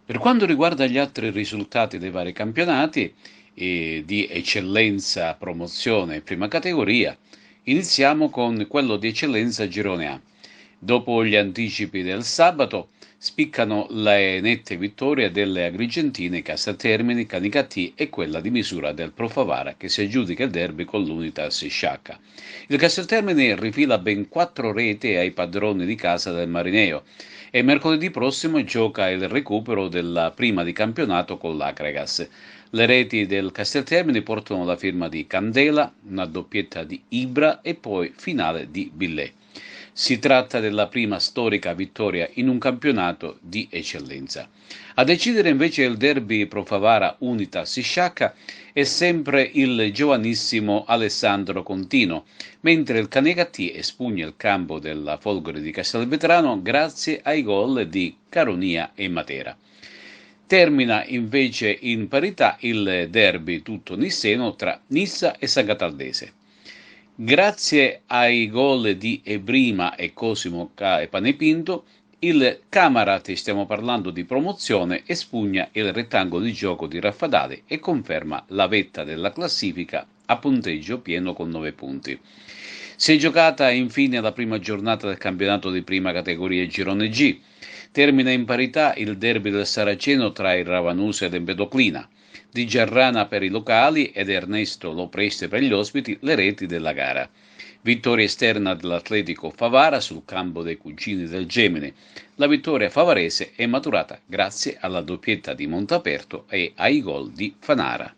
Per quanto riguarda gli altri risultati dei vari campionati di eccellenza, promozione e prima categoria, iniziamo con quello di eccellenza Girone A. Dopo gli anticipi del sabato, spiccano le nette vittorie delle agrigentine Casteltermini, Canicattì e quella di misura del Pro Favara che si aggiudica il derby con l'Unitas Sciacca. Il Casteltermini rifila ben 4 reti ai padroni di casa del Marineo e mercoledì prossimo gioca il recupero della prima di campionato con l'Acregas. Le reti del Casteltermini portano la firma di Candela, una doppietta di Ibra e poi finale di Billet. Si tratta della prima storica vittoria in un campionato di eccellenza. A decidere invece il derby Pro Favara Unitas Sciacca è sempre il giovanissimo Alessandro Contino, mentre il Canicattì espugna il campo della Folgore di Castelvetrano grazie ai gol di Caronia e Matera. Termina invece in parità il derby tutto nisseno tra Nissa e San Cataldese. Grazie ai gol di Ebrima e Cosimo Panepinto, il Camarate, stiamo parlando di promozione, espugna il rettangolo di gioco di Raffadali e conferma la vetta della classifica a punteggio pieno con 9 punti. Si è giocata infine la prima giornata del campionato di prima categoria Girone G. Termina in parità il derby del Saraceno tra il Ravanusa e l'Empedoclina. Di Giarrana per i locali ed Ernesto Lopreste per gli ospiti le reti della gara. Vittoria esterna dell'Atletico Favara sul campo dei cugini del Gemini. La vittoria favarese è maturata grazie alla doppietta di Montaperto e ai gol di Fanara.